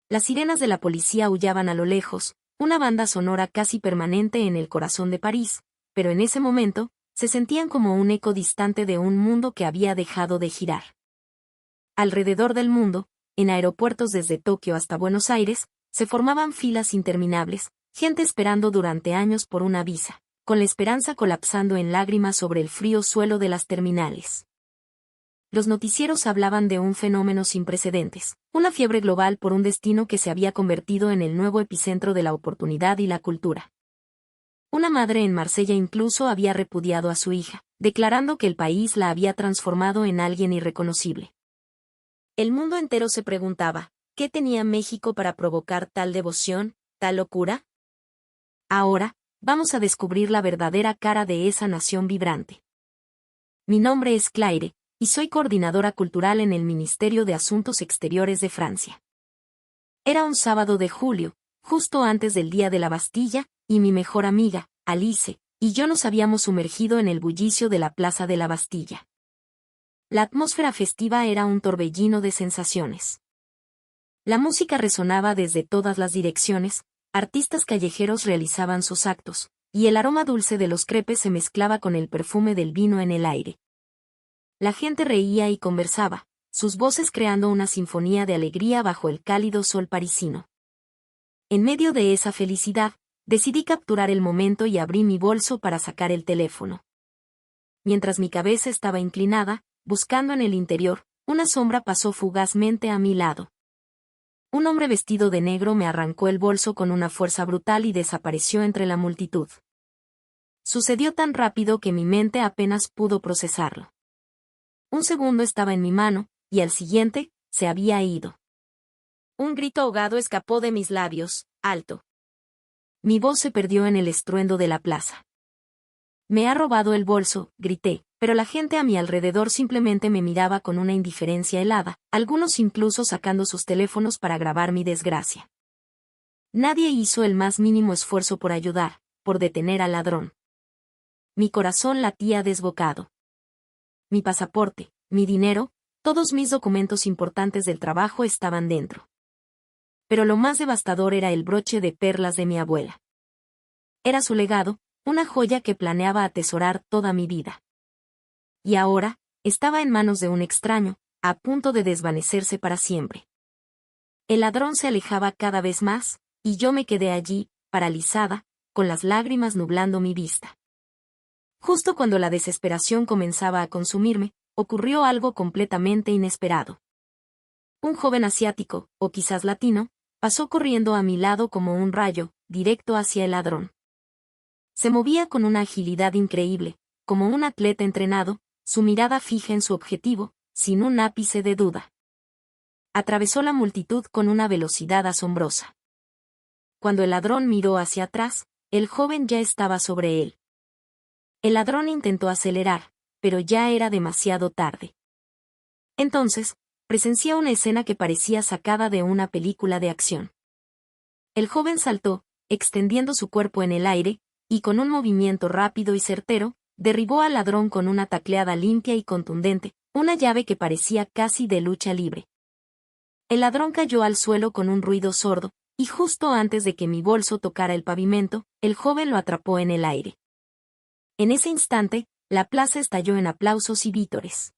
Las sirenas de la policía aullaban a lo lejos, una banda sonora casi permanente en el corazón de París, pero en ese momento, se sentían como un eco distante de un mundo que había dejado de girar. Alrededor del mundo, en aeropuertos desde Tokio hasta Buenos Aires, se formaban filas interminables, gente esperando durante años por una visa, con la esperanza colapsando en lágrimas sobre el frío suelo de las terminales. Los noticieros hablaban de un fenómeno sin precedentes, una fiebre global por un destino que se había convertido en el nuevo epicentro de la oportunidad y la cultura. Una madre en Marsella incluso había repudiado a su hija, declarando que el país la había transformado en alguien irreconocible. El mundo entero se preguntaba, ¿qué tenía México para provocar tal devoción, tal locura? Ahora, vamos a descubrir la verdadera cara de esa nación vibrante. Mi nombre es Claire, y soy coordinadora cultural en el Ministerio de Asuntos Exteriores de Francia. Era un sábado de julio, justo antes del Día de la Bastilla, y mi mejor amiga, Alice, y yo nos habíamos sumergido en el bullicio de la Plaza de la Bastilla. La atmósfera festiva era un torbellino de sensaciones. La música resonaba desde todas las direcciones, artistas callejeros realizaban sus actos, y el aroma dulce de los crepes se mezclaba con el perfume del vino en el aire. La gente reía y conversaba, sus voces creando una sinfonía de alegría bajo el cálido sol parisino. En medio de esa felicidad, decidí capturar el momento y abrí mi bolso para sacar el teléfono. Mientras mi cabeza estaba inclinada, buscando en el interior, una sombra pasó fugazmente a mi lado. Un hombre vestido de negro me arrancó el bolso con una fuerza brutal y desapareció entre la multitud. Sucedió tan rápido que mi mente apenas pudo procesarlo. Un segundo estaba en mi mano, y al siguiente, se había ido. Un grito ahogado escapó de mis labios, alto. Mi voz se perdió en el estruendo de la plaza. Me ha robado el bolso, grité, pero la gente a mi alrededor simplemente me miraba con una indiferencia helada, algunos incluso sacando sus teléfonos para grabar mi desgracia. Nadie hizo el más mínimo esfuerzo por ayudar, por detener al ladrón. Mi corazón latía desbocado. Mi pasaporte, mi dinero, todos mis documentos importantes del trabajo estaban dentro. Pero lo más devastador era el broche de perlas de mi abuela. Era su legado, una joya que planeaba atesorar toda mi vida. Y ahora, estaba en manos de un extraño, a punto de desvanecerse para siempre. El ladrón se alejaba cada vez más, y yo me quedé allí, paralizada, con las lágrimas nublando mi vista. Justo cuando la desesperación comenzaba a consumirme, ocurrió algo completamente inesperado. Un joven asiático, o quizás latino, pasó corriendo a mi lado como un rayo, directo hacia el ladrón. Se movía con una agilidad increíble, como un atleta entrenado, su mirada fija en su objetivo, sin un ápice de duda. Atravesó la multitud con una velocidad asombrosa. Cuando el ladrón miró hacia atrás, el joven ya estaba sobre él. El ladrón intentó acelerar, pero ya era demasiado tarde. Entonces, presencié una escena que parecía sacada de una película de acción. El joven saltó, extendiendo su cuerpo en el aire, y con un movimiento rápido y certero, derribó al ladrón con una tacleada limpia y contundente, una llave que parecía casi de lucha libre. El ladrón cayó al suelo con un ruido sordo, y justo antes de que mi bolso tocara el pavimento, el joven lo atrapó en el aire. En ese instante, la plaza estalló en aplausos y vítores.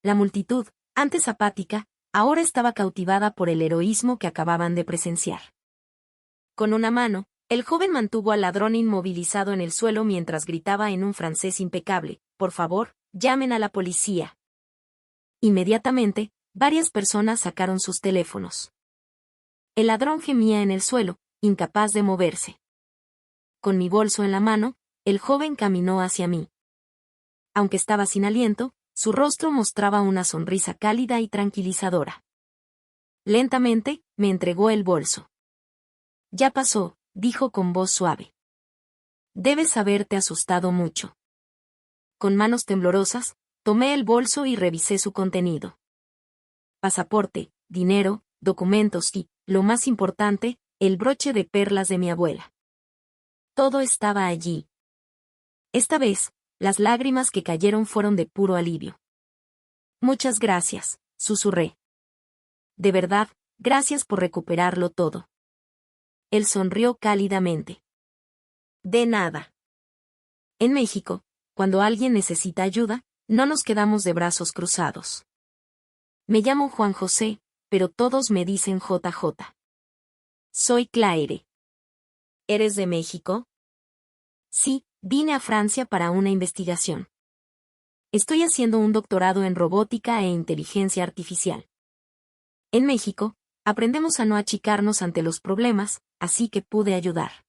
La multitud, antes apática, ahora estaba cautivada por el heroísmo que acababan de presenciar. Con una mano, el joven mantuvo al ladrón inmovilizado en el suelo mientras gritaba en un francés impecable, «Por favor, llamen a la policía». Inmediatamente, varias personas sacaron sus teléfonos. El ladrón gemía en el suelo, incapaz de moverse. Con mi bolso en la mano, el joven caminó hacia mí. Aunque estaba sin aliento, su rostro mostraba una sonrisa cálida y tranquilizadora. Lentamente, me entregó el bolso. «Ya pasó», dijo con voz suave. «Debes haberte asustado mucho». Con manos temblorosas, tomé el bolso y revisé su contenido. Pasaporte, dinero, documentos y, lo más importante, el broche de perlas de mi abuela. Todo estaba allí. Esta vez, las lágrimas que cayeron fueron de puro alivio. «Muchas gracias», susurré. «De verdad, Gracias por recuperarlo todo. Él sonrió cálidamente. De nada. En México, cuando alguien necesita ayuda, no nos quedamos de brazos cruzados. Me llamo Juan José, pero todos me dicen JJ. Soy Claire. ¿Eres de México? Sí, vine a Francia para una investigación. Estoy haciendo un doctorado en robótica e inteligencia artificial. En México, aprendemos a no achicarnos ante los problemas, así que pude ayudar.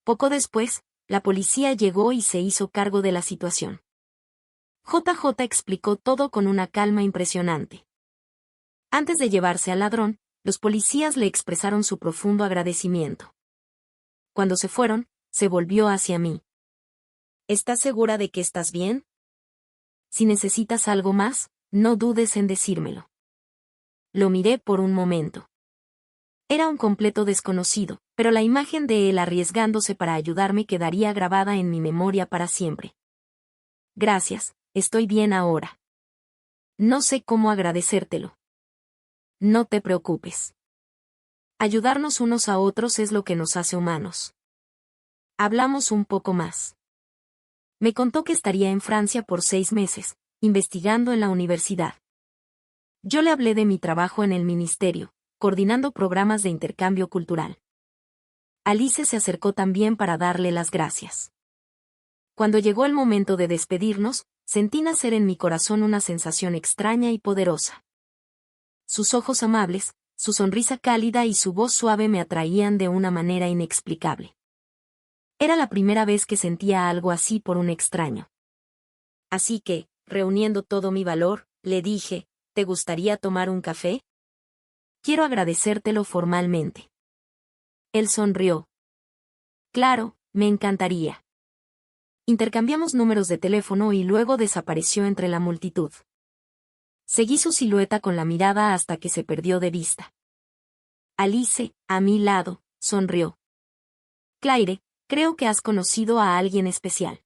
Poco después, la policía llegó y se hizo cargo de la situación. JJ explicó todo con una calma impresionante. Antes de llevarse al ladrón, los policías le expresaron su profundo agradecimiento. Cuando se fueron, se volvió hacia mí. ¿Estás segura de que estás bien? Si necesitas algo más, no dudes en decírmelo. Lo miré por un momento. Era un completo desconocido, pero la imagen de él arriesgándose para ayudarme quedaría grabada en mi memoria para siempre. Gracias, estoy bien ahora. No sé cómo agradecértelo. No te preocupes. Ayudarnos unos a otros es lo que nos hace humanos. Hablamos un poco más. Me contó que estaría en Francia por 6 meses, investigando en la universidad. Yo le hablé de mi trabajo en el ministerio, coordinando programas de intercambio cultural. Alice se acercó también para darle las gracias. Cuando llegó el momento de despedirnos, sentí nacer en mi corazón una sensación extraña y poderosa. Sus ojos amables, su sonrisa cálida y su voz suave me atraían de una manera inexplicable. Era la primera vez que sentía algo así por un extraño. Así que, reuniendo todo mi valor, le dije, ¿te gustaría tomar un café? Quiero agradecértelo formalmente. Él sonrió. Claro, me encantaría. Intercambiamos números de teléfono y luego desapareció entre la multitud. Seguí su silueta con la mirada hasta que se perdió de vista. Alice, a mi lado, sonrió. Claire, creo que has conocido a alguien especial.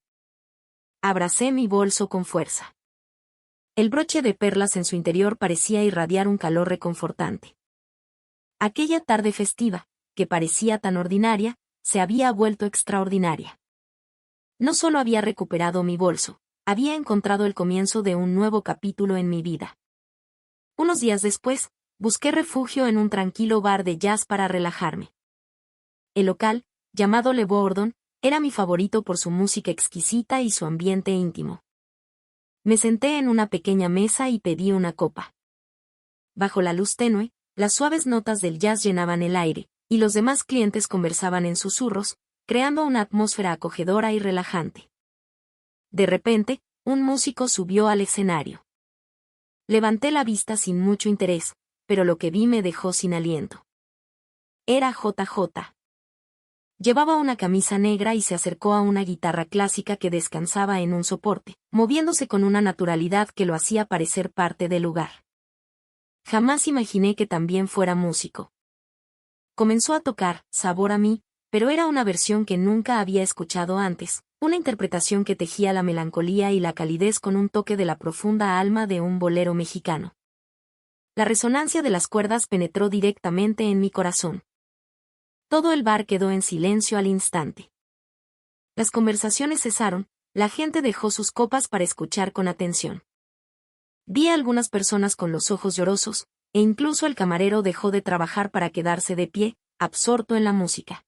Abracé mi bolso con fuerza. El broche de perlas en su interior parecía irradiar un calor reconfortante. Aquella tarde festiva, que parecía tan ordinaria, se había vuelto extraordinaria. No solo había recuperado mi bolso, había encontrado el comienzo de un nuevo capítulo en mi vida. Unos días después, busqué refugio en un tranquilo bar de jazz para relajarme. El local, llamado Le Bourdon, era mi favorito por su música exquisita y su ambiente íntimo. Me senté en una pequeña mesa y pedí una copa. Bajo la luz tenue, las suaves notas del jazz llenaban el aire, y los demás clientes conversaban en susurros, creando una atmósfera acogedora y relajante. De repente, un músico subió al escenario. Levanté la vista sin mucho interés, pero lo que vi me dejó sin aliento. Era JJ. Llevaba una camisa negra y se acercó a una guitarra clásica que descansaba en un soporte, moviéndose con una naturalidad que lo hacía parecer parte del lugar. Jamás imaginé que también fuera músico. Comenzó a tocar Sabor a mí, pero era una versión que nunca había escuchado antes, una interpretación que tejía la melancolía y la calidez con un toque de la profunda alma de un bolero mexicano. La resonancia de las cuerdas penetró directamente en mi corazón. Todo el bar quedó en silencio al instante. Las conversaciones cesaron, la gente dejó sus copas para escuchar con atención. Vi a algunas personas con los ojos llorosos, e incluso el camarero dejó de trabajar para quedarse de pie, absorto en la música.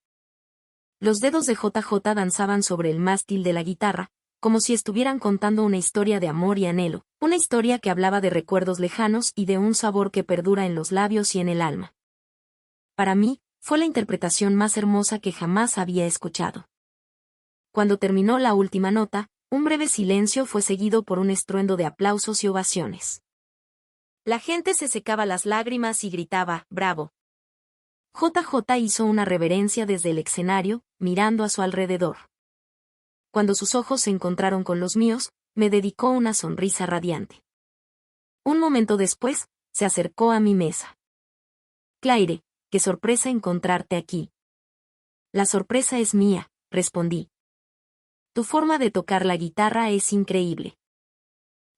Los dedos de JJ danzaban sobre el mástil de la guitarra, como si estuvieran contando una historia de amor y anhelo, una historia que hablaba de recuerdos lejanos y de un sabor que perdura en los labios y en el alma. Para mí, fue la interpretación más hermosa que jamás había escuchado. Cuando terminó la última nota, un breve silencio fue seguido por un estruendo de aplausos y ovaciones. La gente se secaba las lágrimas y gritaba, ¡bravo! JJ hizo una reverencia desde el escenario, mirando a su alrededor. Cuando sus ojos se encontraron con los míos, me dedicó una sonrisa radiante. Un momento después, se acercó a mi mesa. Claire, qué sorpresa encontrarte aquí. La sorpresa es mía, respondí. Tu forma de tocar la guitarra es increíble.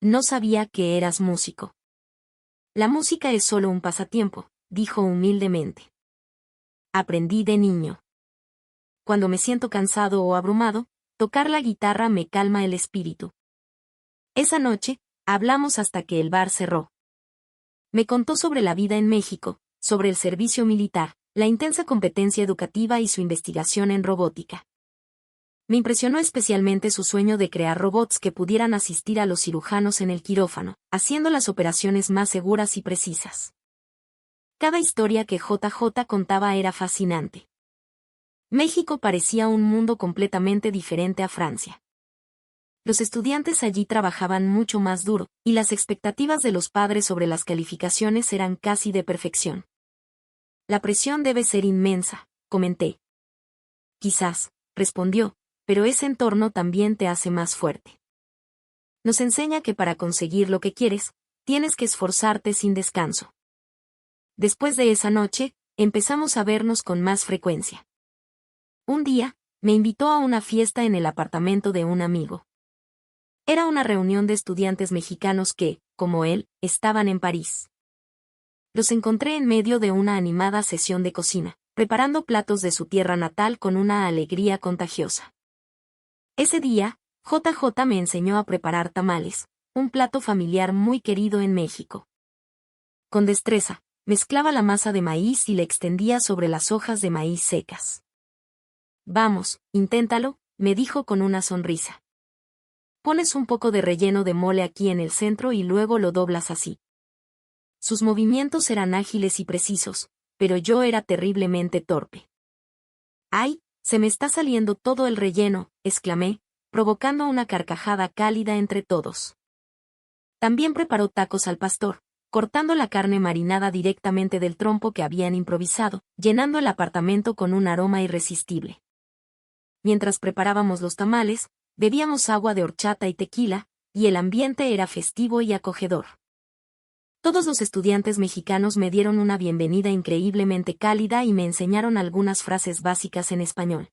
No sabía que eras músico. La música es solo un pasatiempo, dijo humildemente. Aprendí de niño. Cuando me siento cansado o abrumado, tocar la guitarra me calma el espíritu. Esa noche, hablamos hasta que el bar cerró. Me contó sobre la vida en México, sobre el servicio militar, la intensa competencia educativa y su investigación en robótica. Me impresionó especialmente su sueño de crear robots que pudieran asistir a los cirujanos en el quirófano, haciendo las operaciones más seguras y precisas. Cada historia que JJ contaba era fascinante. México parecía un mundo completamente diferente a Francia. Los estudiantes allí trabajaban mucho más duro, y las expectativas de los padres sobre las calificaciones eran casi de perfección. La presión debe ser inmensa, comenté. Quizás, respondió, pero ese entorno también te hace más fuerte. Nos enseña que para conseguir lo que quieres, tienes que esforzarte sin descanso. Después de esa noche, empezamos a vernos con más frecuencia. Un día, me invitó a una fiesta en el apartamento de un amigo. Era una reunión de estudiantes mexicanos que, como él, estaban en París. Los encontré en medio de una animada sesión de cocina, preparando platos de su tierra natal con una alegría contagiosa. Ese día, JJ me enseñó a preparar tamales, un plato familiar muy querido en México. Con destreza, mezclaba la masa de maíz y la extendía sobre las hojas de maíz secas. Vamos, inténtalo, me dijo con una sonrisa. Pones un poco de relleno de mole aquí en el centro y luego lo doblas así. Sus movimientos eran ágiles y precisos, pero yo era terriblemente torpe. ¡Ay! Se me está saliendo todo el relleno, exclamé, provocando una carcajada cálida entre todos. También preparó tacos al pastor, cortando la carne marinada directamente del trompo que habían improvisado, llenando el apartamento con un aroma irresistible. Mientras preparábamos los tamales, bebíamos agua de horchata y tequila, y el ambiente era festivo y acogedor. Todos los estudiantes mexicanos me dieron una bienvenida increíblemente cálida y me enseñaron algunas frases básicas en español.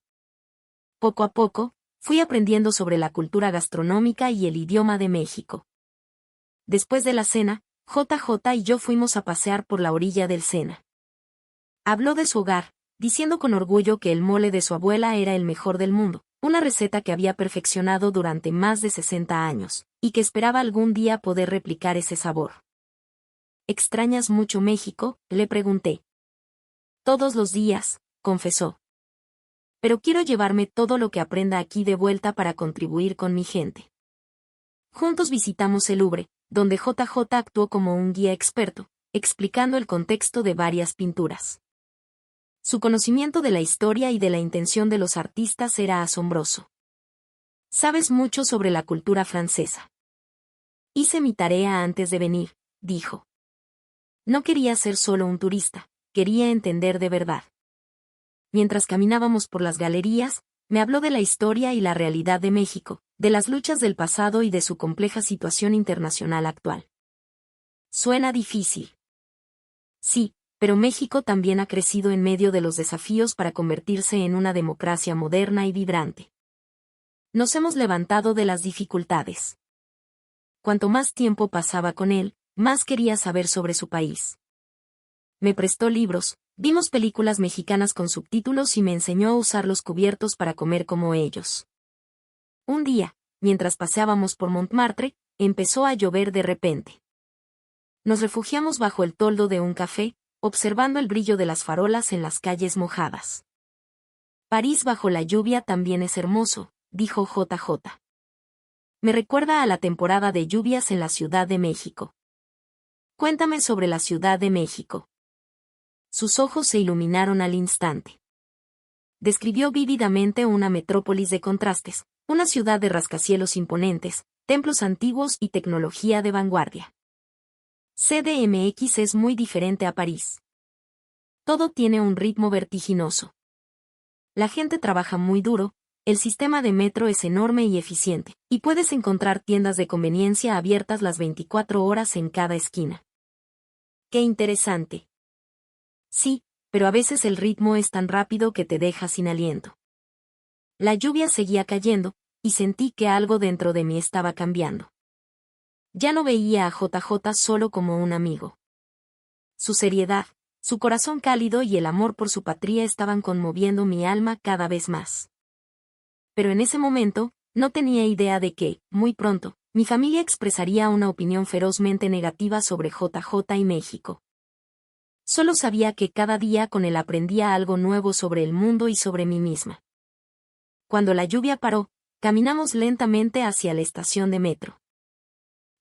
Poco a poco, fui aprendiendo sobre la cultura gastronómica y el idioma de México. Después de la cena, JJ y yo fuimos a pasear por la orilla del Sena. Habló de su hogar, diciendo con orgullo que el mole de su abuela era el mejor del mundo, una receta que había perfeccionado durante más de 60 años, y que esperaba algún día poder replicar ese sabor. ¿Extrañas mucho México?, le pregunté. Todos los días, confesó. Pero quiero llevarme todo lo que aprenda aquí de vuelta para contribuir con mi gente. Juntos visitamos el Louvre, donde JJ actuó como un guía experto, explicando el contexto de varias pinturas. Su conocimiento de la historia y de la intención de los artistas era asombroso. Sabes mucho sobre la cultura francesa. Hice mi tarea antes de venir, dijo. No quería ser solo un turista, quería entender de verdad. Mientras caminábamos por las galerías, me habló de la historia y la realidad de México, de las luchas del pasado y de su compleja situación internacional actual. Suena difícil. Sí, pero México también ha crecido en medio de los desafíos para convertirse en una democracia moderna y vibrante. Nos hemos levantado de las dificultades. Cuanto más tiempo pasaba con él, más quería saber sobre su país. Me prestó libros, vimos películas mexicanas con subtítulos y me enseñó a usar los cubiertos para comer como ellos. Un día, mientras paseábamos por Montmartre, empezó a llover de repente. Nos refugiamos bajo el toldo de un café, observando el brillo de las farolas en las calles mojadas. París bajo la lluvia también es hermoso, dijo JJ. Me recuerda a la temporada de lluvias en la Ciudad de México. Cuéntame sobre la Ciudad de México. Sus ojos se iluminaron al instante. Describió vívidamente una metrópolis de contrastes, una ciudad de rascacielos imponentes, templos antiguos y tecnología de vanguardia. CDMX es muy diferente a París. Todo tiene un ritmo vertiginoso. La gente trabaja muy duro, el sistema de metro es enorme y eficiente, y puedes encontrar tiendas de conveniencia abiertas las 24 horas en cada esquina. ¡Qué interesante! Sí, pero a veces el ritmo es tan rápido que te deja sin aliento. La lluvia seguía cayendo, y sentí que algo dentro de mí estaba cambiando. Ya no veía a JJ solo como un amigo. Su seriedad, Su corazón cálido y el amor por su patria estaban conmoviendo mi alma cada vez más. Pero en ese momento, no tenía idea de que, muy pronto, mi familia expresaría una opinión ferozmente negativa sobre JJ y México. Solo sabía que cada día con él aprendía algo nuevo sobre el mundo y sobre mí misma. Cuando la lluvia paró, caminamos lentamente hacia la estación de metro.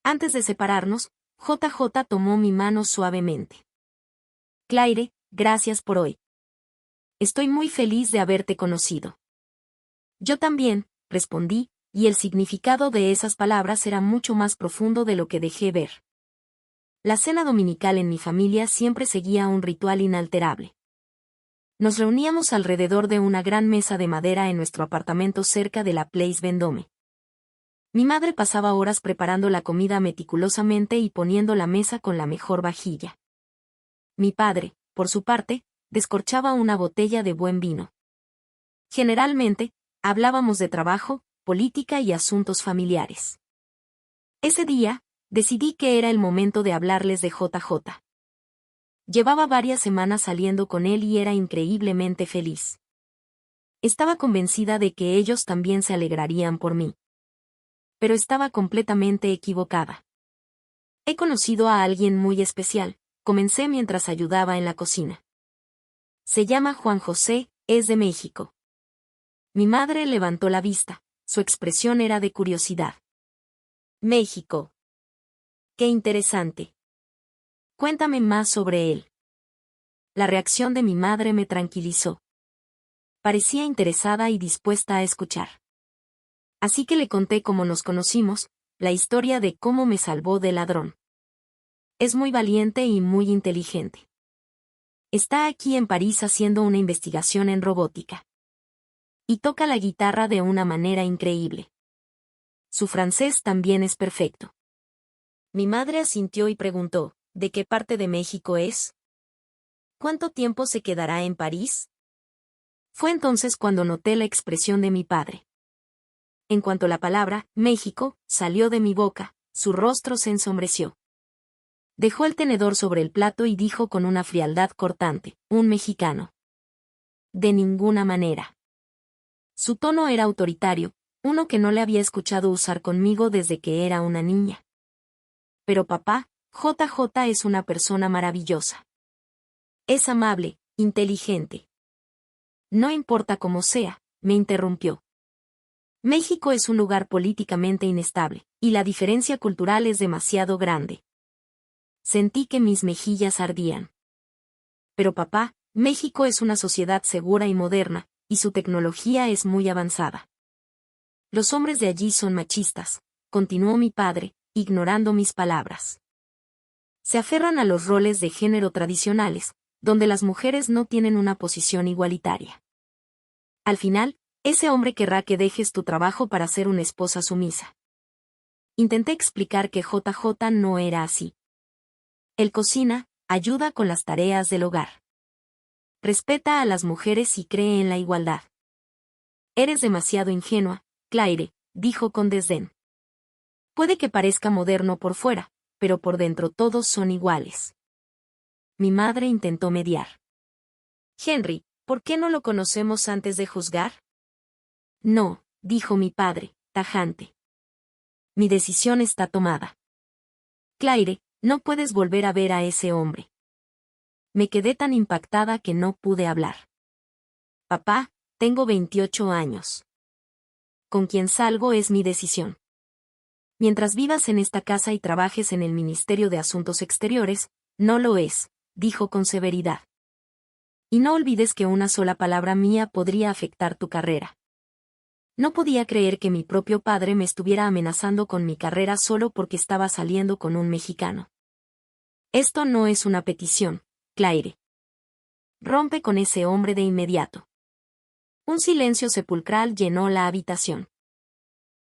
Antes de separarnos, JJ tomó mi mano suavemente. Claire, gracias por hoy. Estoy muy feliz de haberte conocido. Yo también, respondí, y el significado de esas palabras era mucho más profundo de lo que dejé ver. La cena dominical en mi familia siempre seguía un ritual inalterable. Nos reuníamos alrededor de una gran mesa de madera en nuestro apartamento cerca de la Place Vendôme. Mi madre pasaba horas preparando la comida meticulosamente y poniendo la mesa con la mejor vajilla. Mi padre, por su parte, descorchaba una botella de buen vino. Generalmente, hablábamos de trabajo, política y asuntos familiares. Ese día, decidí que era el momento de hablarles de JJ. Llevaba varias semanas saliendo con él y era increíblemente feliz. Estaba convencida de que ellos también se alegrarían por mí. Pero estaba completamente equivocada. He conocido a alguien muy especial, comencé mientras ayudaba en la cocina. Se llama Juan José, es de México. Mi madre levantó la vista, su expresión era de curiosidad. México. Qué interesante. Cuéntame más sobre él. La reacción de mi madre me tranquilizó. Parecía interesada y dispuesta a escuchar. Así que le conté cómo nos conocimos, la historia de cómo me salvó del ladrón. Es muy valiente y muy inteligente. Está aquí en París haciendo una investigación en robótica. Y toca la guitarra de una manera increíble. Su francés también es perfecto. Mi madre asintió y preguntó, ¿de qué parte de México es? ¿Cuánto tiempo se quedará en París? Fue entonces cuando noté la expresión de mi padre. En cuanto la palabra, México, salió de mi boca, su rostro se ensombreció. Dejó el tenedor sobre el plato y dijo con una frialdad cortante, un mexicano. De ninguna manera. Su tono era autoritario, uno que no le había escuchado usar conmigo desde que era una niña. Pero papá, JJ es una persona maravillosa. Es amable, inteligente. No importa cómo sea, me interrumpió. México es un lugar políticamente inestable, y la diferencia cultural es demasiado grande. Sentí que mis mejillas ardían. Pero papá, México es una sociedad segura y moderna, y su tecnología es muy avanzada. Los hombres de allí son machistas, continuó mi padre, ignorando mis palabras. Se aferran a los roles de género tradicionales, donde las mujeres no tienen una posición igualitaria. Al final, ese hombre querrá que dejes tu trabajo para ser una esposa sumisa. Intenté explicar que JJ no era así. Él cocina, ayuda con las tareas del hogar. Respeta a las mujeres y cree en la igualdad. Eres demasiado ingenua, Claire, dijo con desdén. Puede que parezca moderno por fuera, pero por dentro todos son iguales. Mi madre intentó mediar. Henry, ¿por qué no lo conocemos antes de juzgar? No, dijo mi padre, tajante. Mi decisión está tomada. Claire, no puedes volver a ver a ese hombre. Me quedé tan impactada que no pude hablar. Papá, tengo 28 años. Con quien salgo es mi decisión. Mientras vivas en esta casa y trabajes en el Ministerio de Asuntos Exteriores, no lo es, dijo con severidad. Y no olvides que una sola palabra mía podría afectar tu carrera. No podía creer que mi propio padre me estuviera amenazando con mi carrera solo porque estaba saliendo con un mexicano. Esto no es una petición, Claire. Rompe con ese hombre de inmediato. Un silencio sepulcral llenó la habitación.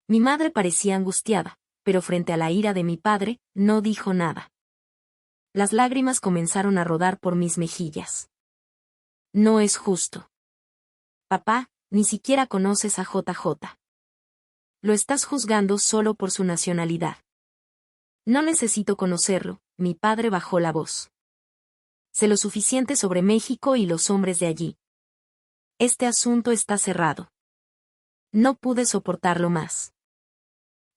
Mi madre parecía angustiada, pero frente a la ira de mi padre, no dijo nada. Las lágrimas comenzaron a rodar por mis mejillas. No es justo. Papá, ni siquiera conoces a JJ. Lo estás juzgando solo por su nacionalidad. No necesito conocerlo, mi padre bajó la voz. Sé lo suficiente sobre México y los hombres de allí. Este asunto está cerrado. No pude soportarlo más.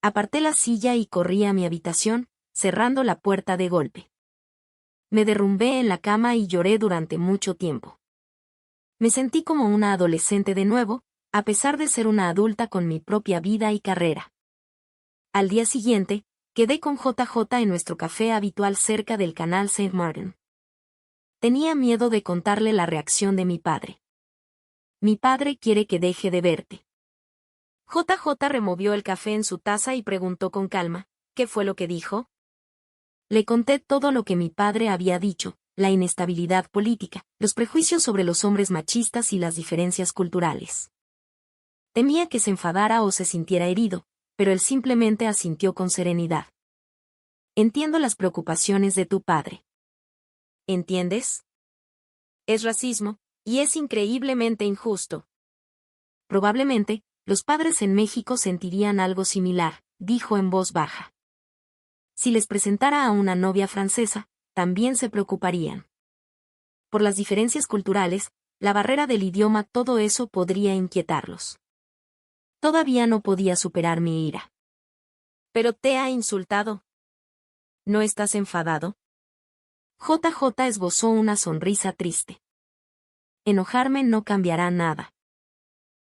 Aparté la silla y corrí a mi habitación, cerrando la puerta de golpe. Me derrumbé en la cama y lloré durante mucho tiempo. Me sentí como una adolescente de nuevo, a pesar de ser una adulta con mi propia vida y carrera. Al día siguiente, quedé con JJ en nuestro café habitual cerca del canal Saint Martin. Tenía miedo de contarle la reacción de mi padre. Mi padre quiere que deje de verte. JJ removió el café en su taza y preguntó con calma, ¿qué fue lo que dijo? Le conté todo lo que mi padre había dicho, la inestabilidad política, los prejuicios sobre los hombres machistas y las diferencias culturales. Temía que se enfadara o se sintiera herido, pero él simplemente asintió con serenidad. Entiendo las preocupaciones de tu padre. ¿Entiendes? Es racismo, y es increíblemente injusto. Probablemente, los padres en México sentirían algo similar, dijo en voz baja. Si les presentara a una novia francesa, también se preocuparían. Por las diferencias culturales, la barrera del idioma, todo eso podría inquietarlos. Todavía no podía superar mi ira. ¿Pero te ha insultado? ¿No estás enfadado? JJ esbozó una sonrisa triste. Enojarme no cambiará nada.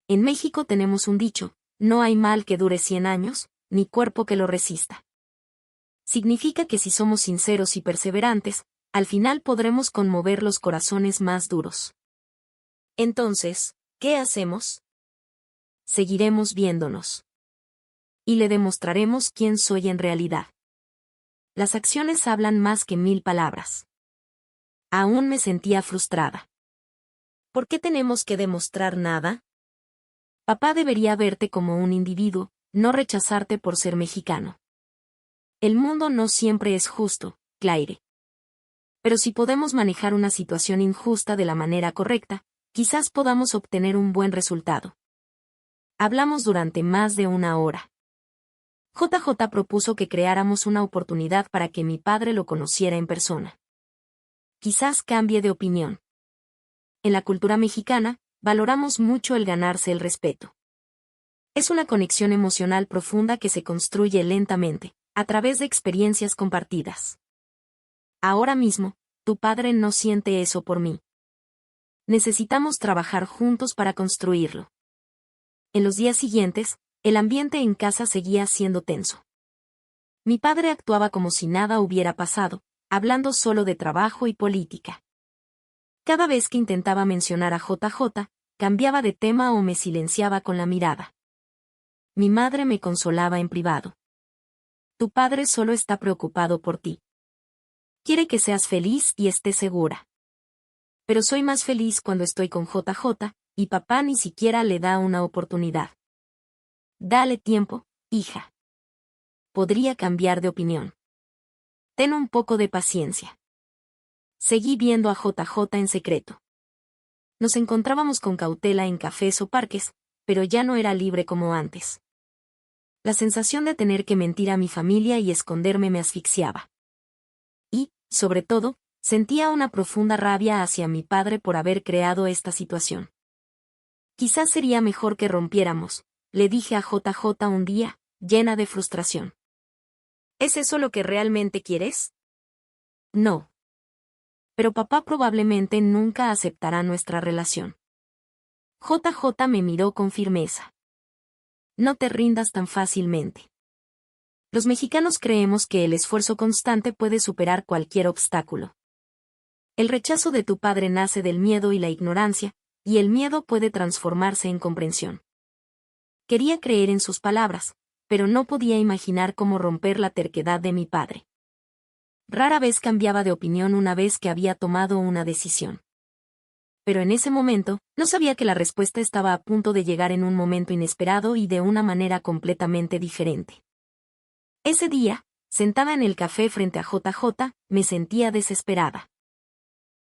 En México tenemos un dicho, no hay mal que dure 100 años, ni cuerpo que lo resista. Significa que si somos sinceros y perseverantes, al final podremos conmover los corazones más duros. Entonces, ¿qué hacemos? Seguiremos viéndonos. Y le demostraremos quién soy en realidad. Las acciones hablan más que 1000 palabras. Aún me sentía frustrada. ¿Por qué tenemos que demostrar nada? Papá debería verte como un individuo, no rechazarte por ser mexicano. El mundo no siempre es justo, Claire. Pero si podemos manejar una situación injusta de la manera correcta, quizás podamos obtener un buen resultado. Hablamos durante más de 1 hora. JJ propuso que creáramos una oportunidad para que mi padre lo conociera en persona. Quizás cambie de opinión. En la cultura mexicana, valoramos mucho el ganarse el respeto. Es una conexión emocional profunda que se construye lentamente, a través de experiencias compartidas. Ahora mismo, tu padre no siente eso por mí. Necesitamos trabajar juntos para construirlo. En los días siguientes, el ambiente en casa seguía siendo tenso. Mi padre actuaba como si nada hubiera pasado, hablando solo de trabajo y política. Cada vez que intentaba mencionar a JJ, cambiaba de tema o me silenciaba con la mirada. Mi madre me consolaba en privado. Tu padre solo está preocupado por ti. Quiere que seas feliz y estés segura. Pero soy más feliz cuando estoy con JJ, y papá ni siquiera le da una oportunidad. Dale tiempo, hija. Podría cambiar de opinión. Ten un poco de paciencia. Seguí viendo a JJ en secreto. Nos encontrábamos con cautela en cafés o parques, pero ya no era libre como antes. La sensación de tener que mentir a mi familia y esconderme me asfixiaba. Y, sobre todo, sentía una profunda rabia hacia mi padre por haber creado esta situación. Quizás sería mejor que rompiéramos, le dije a JJ un día, llena de frustración. ¿Es eso lo que realmente quieres? No. Pero papá probablemente nunca aceptará nuestra relación. JJ me miró con firmeza. No te rindas tan fácilmente. Los mexicanos creemos que el esfuerzo constante puede superar cualquier obstáculo. El rechazo de tu padre nace del miedo y la ignorancia, y el miedo puede transformarse en comprensión. Quería creer en sus palabras, pero no podía imaginar cómo romper la terquedad de mi padre. Rara vez cambiaba de opinión una vez que había tomado una decisión. Pero en ese momento, no sabía que la respuesta estaba a punto de llegar en un momento inesperado y de una manera completamente diferente. Ese día, sentada en el café frente a JJ, me sentía desesperada.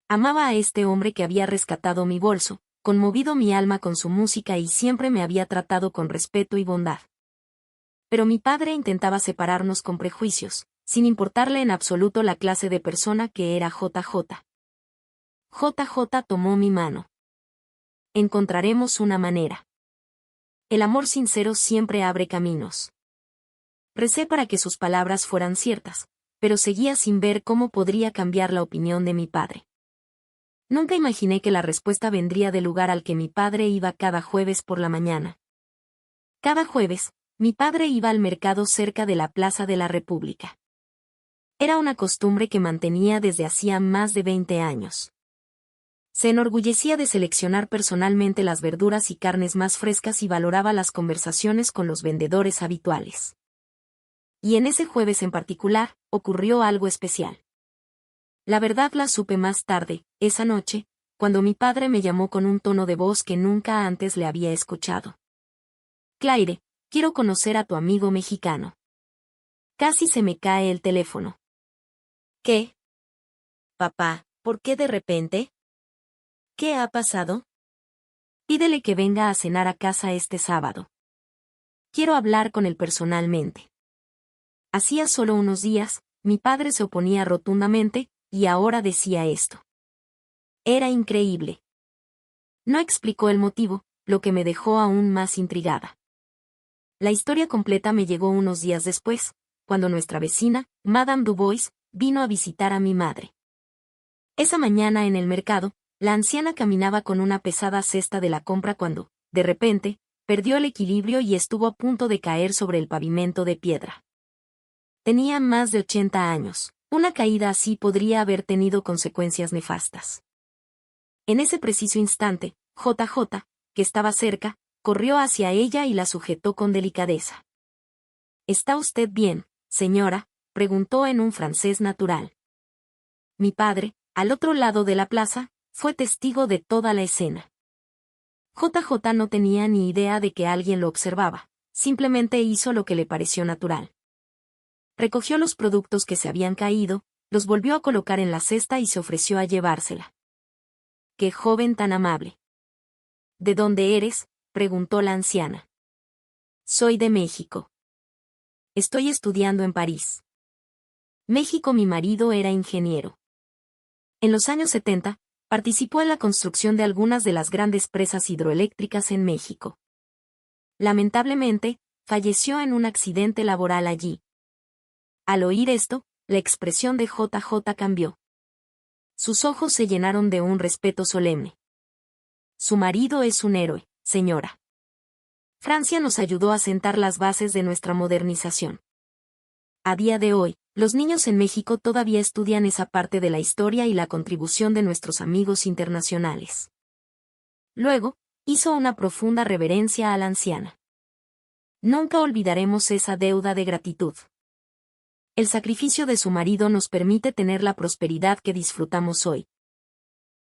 Amaba a este hombre que había rescatado mi bolso, conmovido mi alma con su música y siempre me había tratado con respeto y bondad. Pero mi padre intentaba separarnos con prejuicios, sin importarle en absoluto la clase de persona que era JJ. JJ tomó mi mano. Encontraremos una manera. El amor sincero siempre abre caminos. Recé para que sus palabras fueran ciertas, pero seguía sin ver cómo podría cambiar la opinión de mi padre. Nunca imaginé que la respuesta vendría del lugar al que mi padre iba cada jueves por la mañana. Cada jueves, mi padre iba al mercado cerca de la Plaza de la República. Era una costumbre que mantenía desde hacía más de 20 años. Se enorgullecía de seleccionar personalmente las verduras y carnes más frescas y valoraba las conversaciones con los vendedores habituales. Y en ese jueves en particular, ocurrió algo especial. La verdad la supe más tarde, esa noche, cuando mi padre me llamó con un tono de voz que nunca antes le había escuchado. Claire, quiero conocer a tu amigo mexicano. Casi se me cae el teléfono. ¿Qué? Papá, ¿por qué de repente? ¿Qué ha pasado? Pídele que venga a cenar a casa este sábado. Quiero hablar con él personalmente. Hacía solo unos días, mi padre se oponía rotundamente, y ahora decía esto. Era increíble. No explicó el motivo, lo que me dejó aún más intrigada. La historia completa me llegó unos días después, cuando nuestra vecina, Madame Dubois, vino a visitar a mi madre. Esa mañana en el mercado, la anciana caminaba con una pesada cesta de la compra cuando, de repente, perdió el equilibrio y estuvo a punto de caer sobre el pavimento de piedra. Tenía más de 80 años. Una caída así podría haber tenido consecuencias nefastas. En ese preciso instante, JJ, que estaba cerca, corrió hacia ella y la sujetó con delicadeza. ¿Está usted bien, señora?, preguntó en un francés natural. Mi padre, al otro lado de la plaza, fue testigo de toda la escena. JJ no tenía ni idea de que alguien lo observaba, simplemente hizo lo que le pareció natural. Recogió los productos que se habían caído, los volvió a colocar en la cesta y se ofreció a llevársela. ¡Qué joven tan amable! ¿De dónde eres?, preguntó la anciana. Soy de México. Estoy estudiando en París. México. Mi marido era ingeniero. En los años 70, participó en la construcción de algunas de las grandes presas hidroeléctricas en México. Lamentablemente, falleció en un accidente laboral allí. Al oír esto, la expresión de JJ cambió. Sus ojos se llenaron de un respeto solemne. Su marido es un héroe, señora. Francia nos ayudó a sentar las bases de nuestra modernización. A día de hoy, los niños en México todavía estudian esa parte de la historia y la contribución de nuestros amigos internacionales. Luego, hizo una profunda reverencia a la anciana. Nunca olvidaremos esa deuda de gratitud. El sacrificio de su marido nos permite tener la prosperidad que disfrutamos hoy.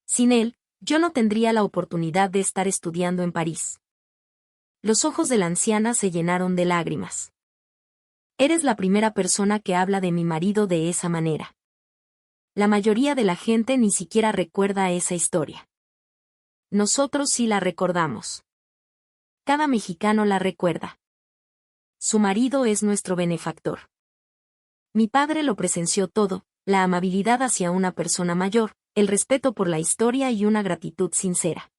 Sin él, yo no tendría la oportunidad de estar estudiando en París. Los ojos de la anciana se llenaron de lágrimas. Eres la primera persona que habla de mi marido de esa manera. La mayoría de la gente ni siquiera recuerda esa historia. Nosotros sí la recordamos. Cada mexicano la recuerda. Su marido es nuestro benefactor. Mi padre lo presenció todo, la amabilidad hacia una persona mayor, el respeto por la historia y una gratitud sincera.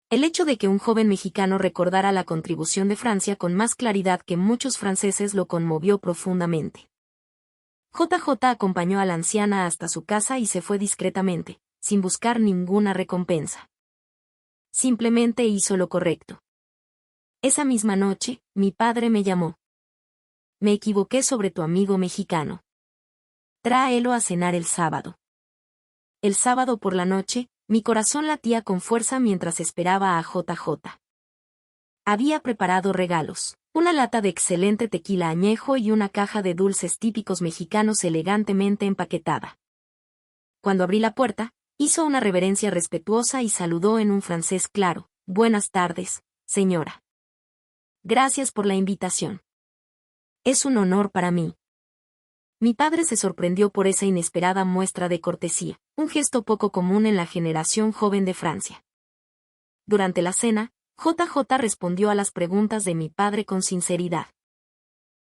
El hecho de que un joven mexicano recordara la contribución de Francia con más claridad que muchos franceses lo conmovió profundamente. JJ acompañó a la anciana hasta su casa y se fue discretamente, sin buscar ninguna recompensa. Simplemente hizo lo correcto. Esa misma noche, mi padre me llamó. Me equivoqué sobre tu amigo mexicano. Tráelo a cenar el sábado. El sábado por la noche, mi corazón latía con fuerza mientras esperaba a JJ. Había preparado regalos, una lata de excelente tequila añejo y una caja de dulces típicos mexicanos elegantemente empaquetada. Cuando abrí la puerta, hizo una reverencia respetuosa y saludó en un francés claro. Buenas tardes, señora. Gracias por la invitación. Es un honor para mí. Mi padre se sorprendió por esa inesperada muestra de cortesía, un gesto poco común en la generación joven de Francia. Durante la cena, JJ respondió a las preguntas de mi padre con sinceridad.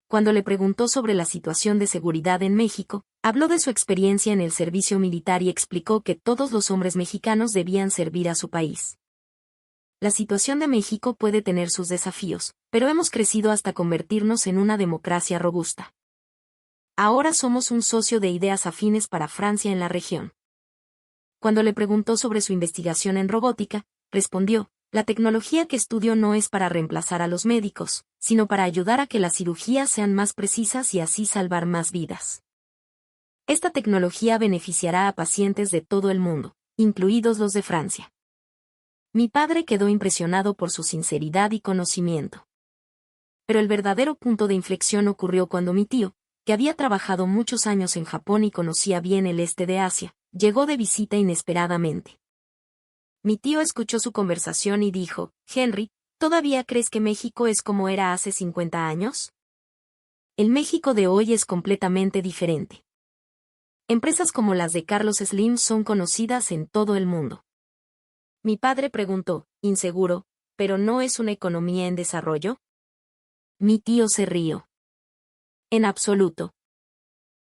Cuando le preguntó sobre la situación de seguridad en México, Habló de su experiencia en el servicio militar y explicó que todos los hombres mexicanos debían servir a su país. La situación de México puede tener sus desafíos, pero hemos crecido hasta convertirnos en una democracia robusta. Ahora somos un socio de ideas afines para Francia en la región. Cuando le preguntó sobre su investigación en robótica, respondió: la tecnología que estudio no es para reemplazar a los médicos, sino para ayudar a que las cirugías sean más precisas y así salvar más vidas. Esta tecnología beneficiará a pacientes de todo el mundo, incluidos los de Francia. Mi padre quedó impresionado por su sinceridad y conocimiento. Pero el verdadero punto de inflexión ocurrió cuando mi tío, que había trabajado muchos años en Japón y conocía bien el este de Asia, llegó de visita inesperadamente. Mi tío escuchó su conversación y dijo: Henry, ¿todavía crees que México es como era hace 50 años? El México de hoy es completamente diferente. Empresas como las de Carlos Slim son conocidas en todo el mundo. Mi padre preguntó, inseguro: ¿pero no es una economía en desarrollo? Mi tío se rió. En absoluto.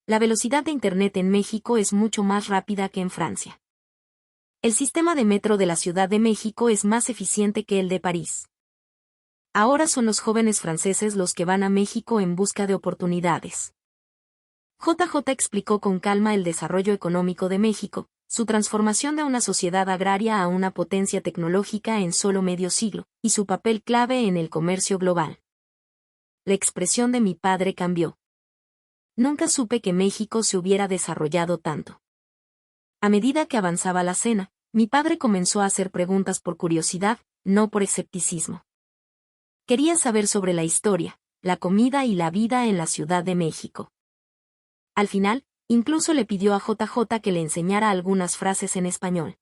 La velocidad de Internet en México es mucho más rápida que en Francia. El sistema de metro de la Ciudad de México es más eficiente que el de París. Ahora son los jóvenes franceses los que van a México en busca de oportunidades. JJ explicó con calma el desarrollo económico de México, su transformación de una sociedad agraria a una potencia tecnológica en solo medio siglo, y su papel clave en el comercio global. La expresión de mi padre cambió. Nunca supe que México se hubiera desarrollado tanto. A medida que avanzaba la cena, mi padre comenzó a hacer preguntas por curiosidad, no por escepticismo. Quería saber sobre la historia, la comida y la vida en la Ciudad de México. Al final, incluso le pidió a JJ que le enseñara algunas frases en español.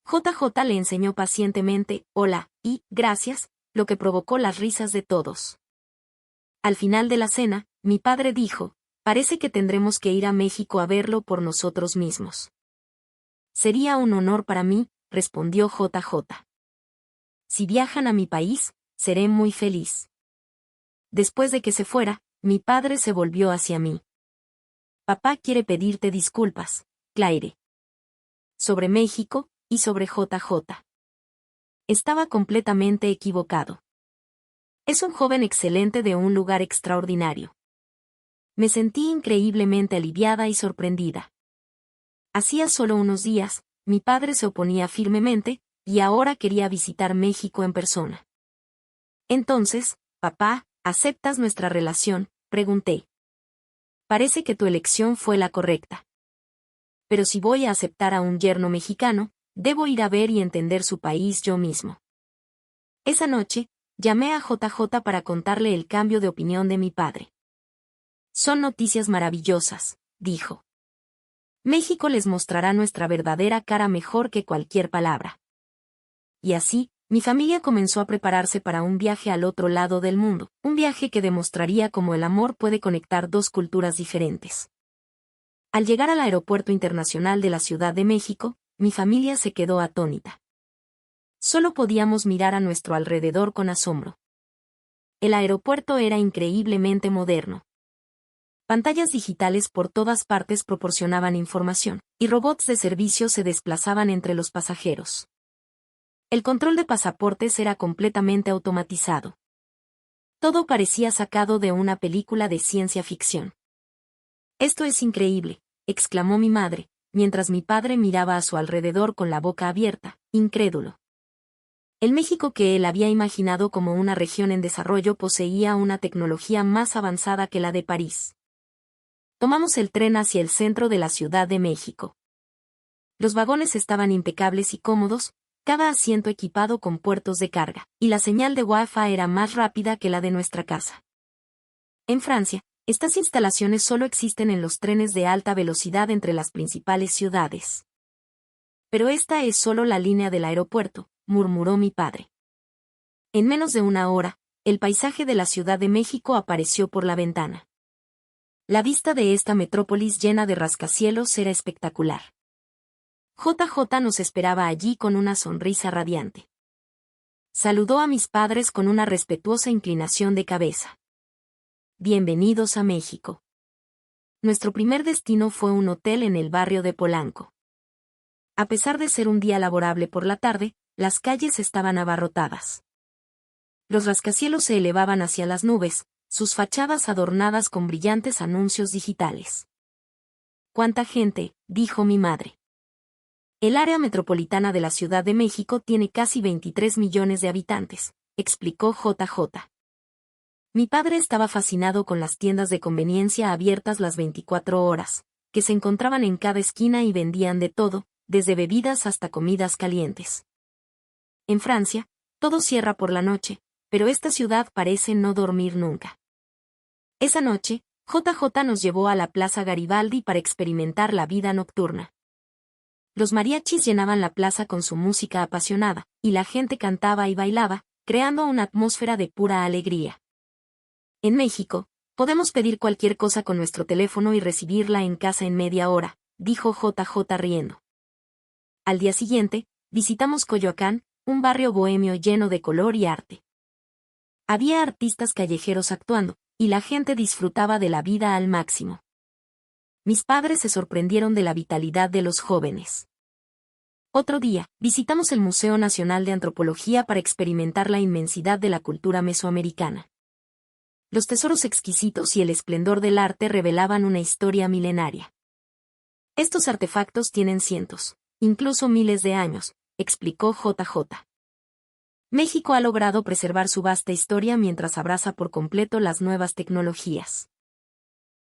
JJ le enseñó pacientemente hola y gracias, lo que provocó las risas de todos. Al final de la cena, mi padre dijo: parece que tendremos que ir a México a verlo por nosotros mismos. Sería un honor para mí, respondió JJ. Si viajan a mi país, seré muy feliz. Después de que se fuera, mi padre se volvió hacia mí. Papá quiere pedirte disculpas, Claire. Sobre México, y sobre JJ. Estaba completamente equivocado. Es un joven excelente de un lugar extraordinario. Me sentí increíblemente aliviada y sorprendida. Hacía solo unos días, mi padre se oponía firmemente, y ahora quería visitar México en persona. Entonces, papá, ¿aceptas nuestra relación?, pregunté. Parece que tu elección fue la correcta. Pero si voy a aceptar a un yerno mexicano, debo ir a ver y entender su país yo mismo. Esa noche, llamé a JJ para contarle el cambio de opinión de mi padre. Son noticias maravillosas, dijo. México les mostrará nuestra verdadera cara mejor que cualquier palabra. Y así, mi familia comenzó a prepararse para un viaje al otro lado del mundo, un viaje que demostraría cómo el amor puede conectar dos culturas diferentes. Al llegar al Aeropuerto Internacional de la Ciudad de México, mi familia se quedó atónita. Solo podíamos mirar a nuestro alrededor con asombro. El aeropuerto era increíblemente moderno. Pantallas digitales por todas partes proporcionaban información, y robots de servicio se desplazaban entre los pasajeros. El control de pasaportes era completamente automatizado. Todo parecía sacado de una película de ciencia ficción. «Esto es increíble», exclamó mi madre, mientras mi padre miraba a su alrededor con la boca abierta, incrédulo. El México que él había imaginado como una región en desarrollo poseía una tecnología más avanzada que la de París. Tomamos el tren hacia el centro de la Ciudad de México. Los vagones estaban impecables y cómodos, cada asiento equipado con puertos de carga, y la señal de Wi-Fi era más rápida que la de nuestra casa. En Francia, estas instalaciones solo existen en los trenes de alta velocidad entre las principales ciudades. Pero esta es solo la línea del aeropuerto, murmuró mi padre. En menos de una hora, el paisaje de la Ciudad de México apareció por la ventana. La vista de esta metrópolis llena de rascacielos era espectacular. JJ nos esperaba allí con una sonrisa radiante. Saludó a mis padres con una respetuosa inclinación de cabeza. Bienvenidos a México. nuestro primer destino fue un hotel en el barrio de Polanco. A pesar de ser un día laborable por la tarde, las calles estaban abarrotadas. Los rascacielos se elevaban hacia las nubes, sus fachadas adornadas con brillantes anuncios digitales. «¿Cuánta gente?», dijo mi madre. El área metropolitana de la Ciudad de México tiene casi 23 millones de habitantes, explicó JJ. Mi padre estaba fascinado con las tiendas de conveniencia abiertas las 24 horas, que se encontraban en cada esquina y vendían de todo, desde bebidas hasta comidas calientes. En Francia, todo cierra por la noche, pero esta ciudad parece no dormir nunca. Esa noche, JJ nos llevó a la Plaza Garibaldi para experimentar la vida nocturna. Los mariachis llenaban la plaza con su música apasionada, y la gente cantaba y bailaba, creando una atmósfera de pura alegría. En México, podemos pedir cualquier cosa con nuestro teléfono y recibirla en casa en media hora, dijo JJ riendo. Al día siguiente, visitamos Coyoacán, un barrio bohemio lleno de color y arte. Había artistas callejeros actuando, y la gente disfrutaba de la vida al máximo. Mis padres se sorprendieron de la vitalidad de los jóvenes. Otro día, visitamos el Museo Nacional de Antropología para experimentar la inmensidad de la cultura mesoamericana. Los tesoros exquisitos y el esplendor del arte revelaban una historia milenaria. Estos artefactos tienen cientos, incluso miles de años, explicó JJ. México ha logrado preservar su vasta historia mientras abraza por completo las nuevas tecnologías.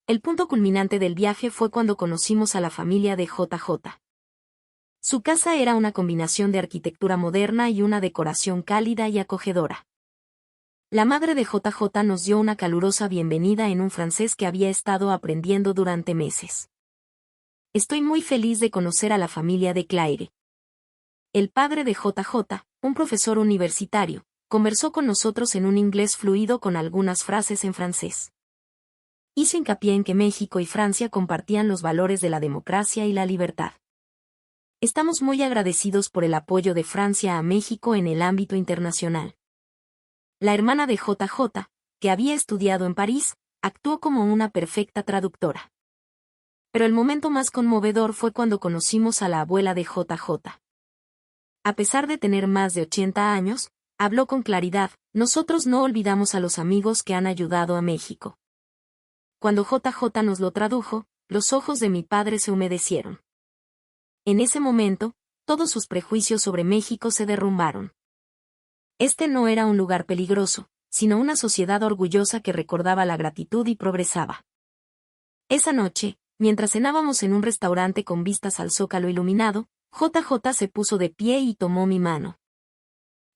El punto culminante del viaje fue cuando conocimos a la familia de JJ. Su casa era una combinación de arquitectura moderna y una decoración cálida y acogedora. La madre de JJ nos dio una calurosa bienvenida en un francés que había estado aprendiendo durante meses. Estoy muy feliz de conocer a la familia de Claire. El padre de JJ, un profesor universitario, conversó con nosotros en un inglés fluido con algunas frases en francés. Hizo hincapié en que México y Francia compartían los valores de la democracia y la libertad. Estamos muy agradecidos por el apoyo de Francia a México en el ámbito internacional. La hermana de JJ, que había estudiado en París, actuó como una perfecta traductora. Pero el momento más conmovedor fue cuando conocimos a la abuela de JJ. A pesar de tener más de 80 años, habló con claridad. Nosotros no olvidamos a los amigos que han ayudado a México. Cuando JJ nos lo tradujo, los ojos de mi padre se humedecieron. En ese momento, todos sus prejuicios sobre México se derrumbaron. Este no era un lugar peligroso, sino una sociedad orgullosa que recordaba la gratitud y progresaba. Esa noche, mientras cenábamos en un restaurante con vistas al Zócalo iluminado, JJ se puso de pie y tomó mi mano.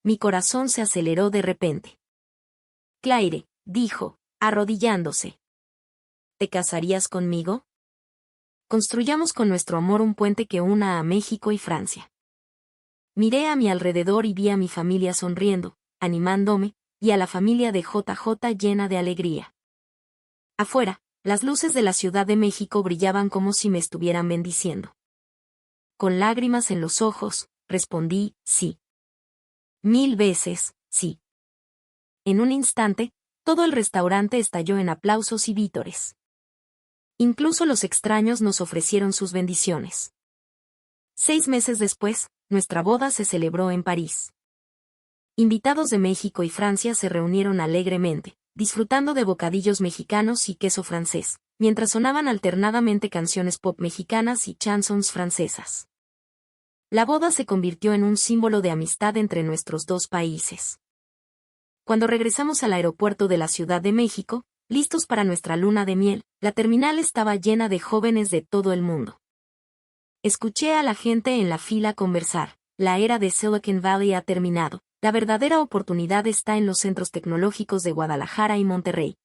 Mi corazón se aceleró de repente. Claire, dijo, arrodillándose. ¿Te casarías conmigo? Construyamos con nuestro amor un puente que una a México y Francia. Miré a mi alrededor y vi a mi familia sonriendo, animándome, y a la familia de JJ llena de alegría. Afuera, las luces de la Ciudad de México brillaban como si me estuvieran bendiciendo. Con lágrimas en los ojos, respondí, sí. 1000 veces, sí. En un instante, todo el restaurante estalló en aplausos y vítores. Incluso los extraños nos ofrecieron sus bendiciones. 6 meses después, nuestra boda se celebró en París. Invitados de México y Francia se reunieron alegremente, disfrutando de bocadillos mexicanos y queso francés, mientras sonaban alternadamente canciones pop mexicanas y chansons francesas. La boda se convirtió en un símbolo de amistad entre nuestros dos países. Cuando regresamos al aeropuerto de la Ciudad de México, listos para nuestra luna de miel, la terminal estaba llena de jóvenes de todo el mundo. Escuché a la gente en la fila conversar. La era de Silicon Valley ha terminado. La verdadera oportunidad está en los centros tecnológicos de Guadalajara y Monterrey.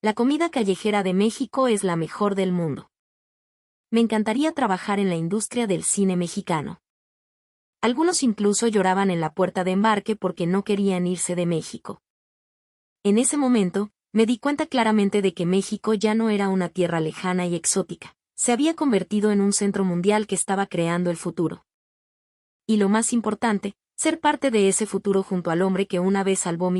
La comida callejera de México es la mejor del mundo. Me encantaría trabajar en la industria del cine mexicano. Algunos incluso lloraban en la puerta de embarque porque no querían irse de México. En ese momento, me di cuenta claramente de que México ya no era una tierra lejana y exótica. Se había convertido en un centro mundial que estaba creando el futuro. Y lo más importante, ser parte de ese futuro junto al hombre que una vez salvó mi